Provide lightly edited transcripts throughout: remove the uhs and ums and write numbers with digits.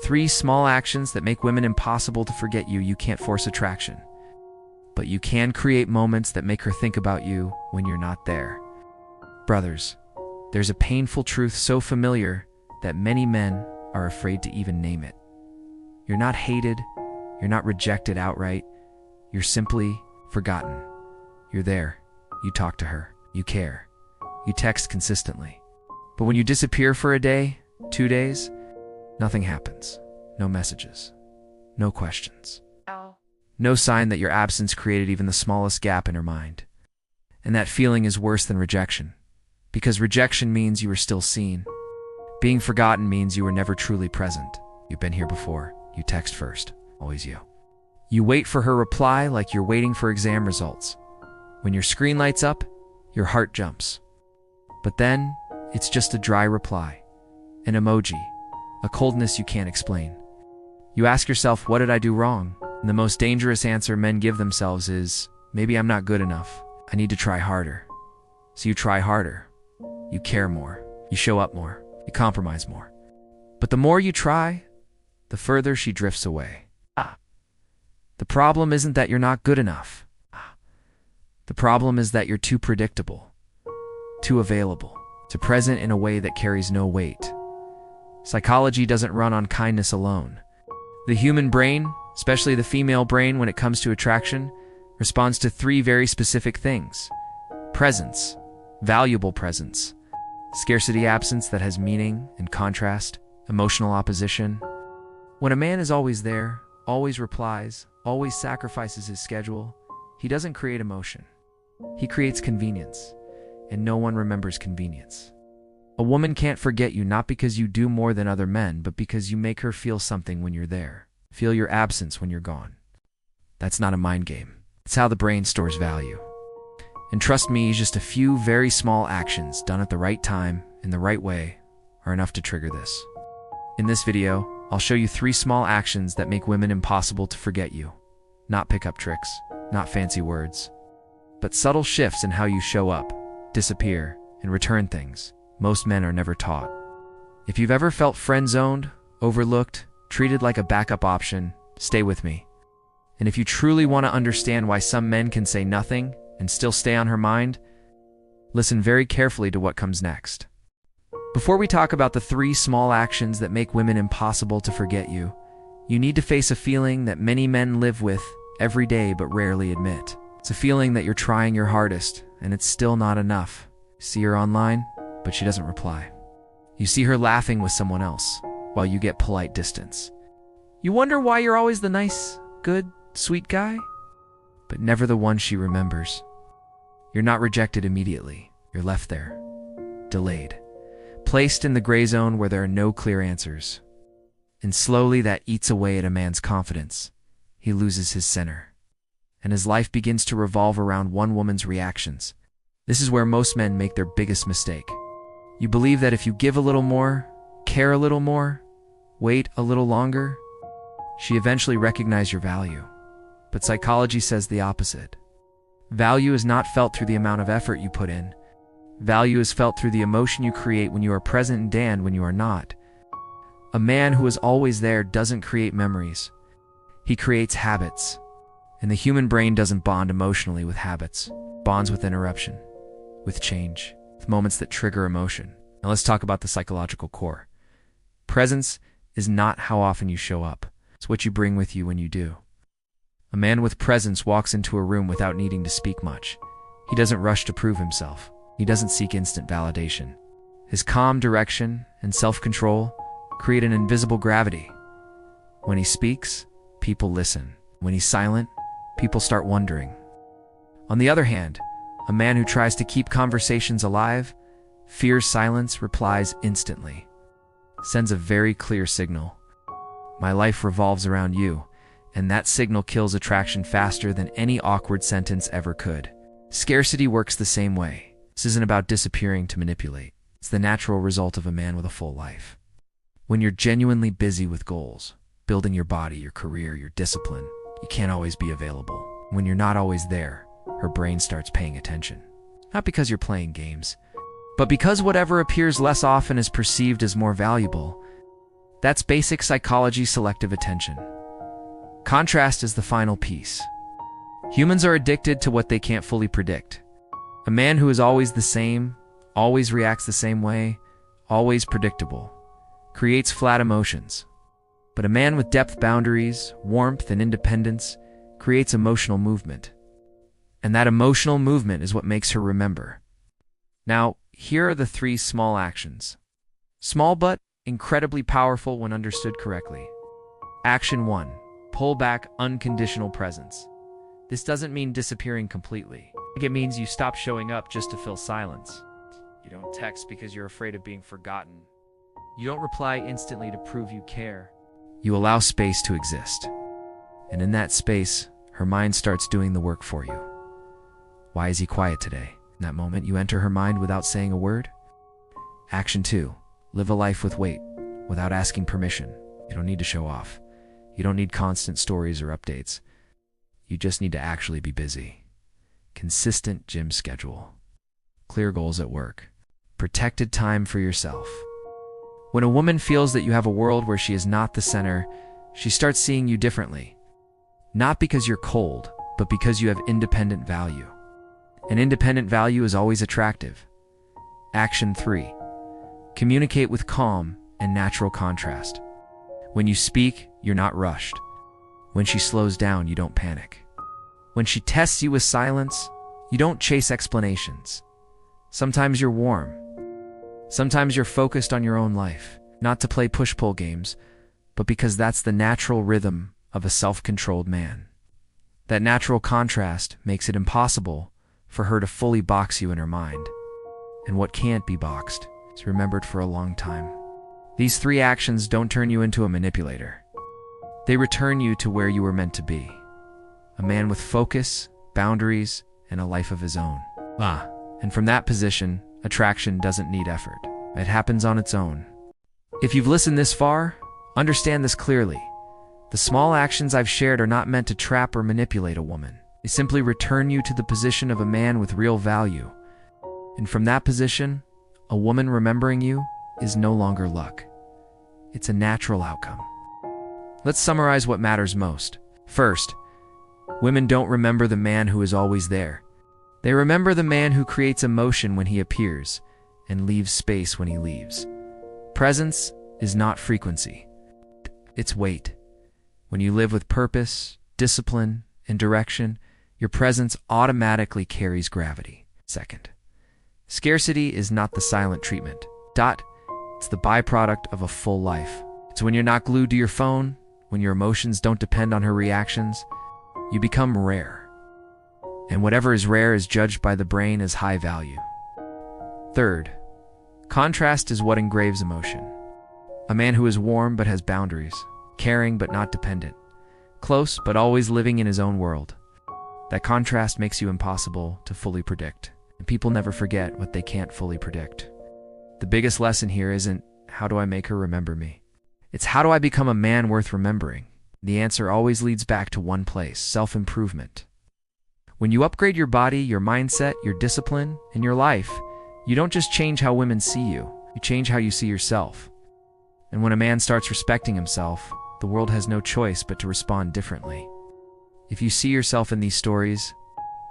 3 small actions that make women impossible to forget you. You can't force attraction, but you can create moments that make her think about you when you're not there. Brothers, there's a painful truth so familiar that many men are afraid to even name it. You're not hated, you're not rejected outright, you're simply forgotten. You're there, you talk to her, you care, you text consistently. But when you disappear for a day, 2 days, nothing happens. No messages, no questions. No sign that your absence created even the smallest gap in her mind. And that feeling is worse than rejection, because rejection means you were still seen. Being forgotten means you were never truly present. You've been here before. You text first, always you. You wait for her reply like you're waiting for exam results. When your screen lights up, your heart jumps. But then, it's just a dry reply, an emoji, a coldness you can't explain. You ask yourself, what did I do wrong? And the most dangerous answer men give themselves is, maybe I'm not good enough. I need to try harder. So you try harder. You care more. You show up more. You compromise more. But the more you try, the further she drifts away. The problem isn't that you're not good enough. The problem is that you're too predictable, too available, too present in a way that carries no weight. Psychology doesn't run on kindness alone. The human brain, especially the female brain when it comes to attraction, responds to 3 very specific things: presence, valuable presence; scarcity absence that has meaning and contrast; emotional opposition. When a man is always there, always replies, always sacrifices his schedule, he doesn't create emotion. He creates convenience, and no one remembers convenience. A woman can't forget you not because you do more than other men, but because you make her feel something when you're there. Feel your absence when you're gone. That's not a mind game. It's how the brain stores value. And trust me, just a few very small actions done at the right time, in the right way, are enough to trigger this. In this video, I'll show you 3 small actions that make women impossible to forget you. Not pickup tricks, not fancy words, but subtle shifts in how you show up, disappear, and return things most men are never taught. If you've ever felt friend-zoned, overlooked, treated like a backup option, stay with me. And if you truly want to understand why some men can say nothing and still stay on her mind, listen very carefully to what comes next. Before we talk about the 3 small actions that make women impossible to forget you, you need to face a feeling that many men live with every day but rarely admit. It's a feeling that you're trying your hardest and it's still not enough. You see her online, but she doesn't reply. You see her laughing with someone else while you get polite distance. You wonder why you're always the nice, good, sweet guy, but never the one she remembers. You're not rejected immediately. You're left there, delayed, placed in the gray zone where there are no clear answers. And slowly that eats away at a man's confidence. He loses his center, and his life begins to revolve around one woman's reactions. This is where most men make their biggest mistake. You believe that if you give a little more, care a little more, wait a little longer, she eventually recognizes your value. But psychology says the opposite. Value is not felt through the amount of effort you put in. Value is felt through the emotion you create when you are present and when you are not. A man who is always there doesn't create memories. He creates habits. And the human brain doesn't bond emotionally with habits. It bonds with interruption, with change, with moments that trigger emotion. Now let's talk about the psychological core. Presence is not how often you show up. It's what you bring with you when you do. A man with presence walks into a room without needing to speak much. He doesn't rush to prove himself. He doesn't seek instant validation. His calm direction and self-control create an invisible gravity. When he speaks, people listen. When he's silent, people start wondering. On the other hand, a man who tries to keep conversations alive, fears silence, replies instantly, sends a very clear signal. My life revolves around you, and that signal kills attraction faster than any awkward sentence ever could. Scarcity works the same way. This isn't about disappearing to manipulate. It's the natural result of a man with a full life. When you're genuinely busy with goals, building your body, your career, your discipline, you can't always be available. When you're not always there, her brain starts paying attention. Not because you're playing games, but because whatever appears less often is perceived as more valuable. That's basic psychology, selective attention. Contrast is the final piece. Humans are addicted to what they can't fully predict. A man who is always the same, always reacts the same way, always predictable, creates flat emotions. But a man with depth, boundaries, warmth, and independence creates emotional movement. And that emotional movement is what makes her remember. Now, here are the 3 small actions. Small but incredibly powerful when understood correctly. Action 1. Pull back, unconditional presence. This doesn't mean disappearing completely. It means you stop showing up just to fill silence. You don't text because you're afraid of being forgotten. You don't reply instantly to prove you care. You allow space to exist. And in that space, her mind starts doing the work for you. Why is he quiet today? In that moment, you enter her mind without saying a word. Action 2. Live a life with weight, without asking permission. You don't need to show off. You don't need constant stories or updates. You just need to actually be busy. Consistent gym schedule. Clear goals at work. Protected time for yourself. When a woman feels that you have a world where she is not the center, she starts seeing you differently. Not because you're cold, but because you have independent value. And independent value is always attractive. Action 3. Communicate with calm and natural contrast. When you speak, you're not rushed. When she slows down, you don't panic. When she tests you with silence, you don't chase explanations. Sometimes you're warm. Sometimes you're focused on your own life, not to play push-pull games, but because that's the natural rhythm of a self-controlled man. That natural contrast makes it impossible for her to fully box you in her mind. And what can't be boxed is remembered for a long time. These 3 actions don't turn you into a manipulator. They return you to where you were meant to be. A man with focus, boundaries, and a life of his own. And from that position, attraction doesn't need effort. It happens on its own. If you've listened this far, understand this clearly. The small actions I've shared are not meant to trap or manipulate a woman. They simply return you to the position of a man with real value. And from that position, a woman remembering you is no longer luck. It's a natural outcome. Let's summarize what matters most. First, women don't remember the man who is always there. They remember the man who creates emotion when he appears and leaves space when he leaves. Presence is not frequency. It's weight. When you live with purpose, discipline, and direction, your presence automatically carries gravity. Second, scarcity is not the silent treatment. It's the byproduct of a full life. It's when you're not glued to your phone, when your emotions don't depend on her reactions, you become rare. And whatever is rare is judged by the brain as high value. Third, contrast is what engraves emotion. A man who is warm but has boundaries, caring but not dependent, close but always living in his own world. That contrast makes you impossible to fully predict. And people never forget what they can't fully predict. The biggest lesson here isn't, how do I make her remember me? It's, how do I become a man worth remembering? The answer always leads back to one place: self-improvement. When you upgrade your body, your mindset, your discipline, and your life, you don't just change how women see you, you change how you see yourself. And when a man starts respecting himself, the world has no choice but to respond differently. If you see yourself in these stories,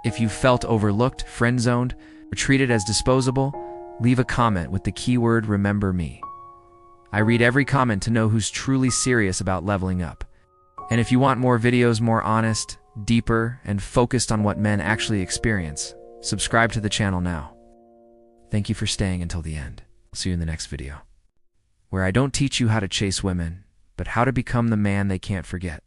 if you felt overlooked, friend-zoned, or treated as disposable, leave a comment with the keyword "remember me." I read every comment to know who's truly serious about leveling up. And if you want more videos, more honest, deeper, and focused on what men actually experience, subscribe to the channel now. Thank you for staying until the end. See you in the next video, where I don't teach you how to chase women, but how to become the man they can't forget.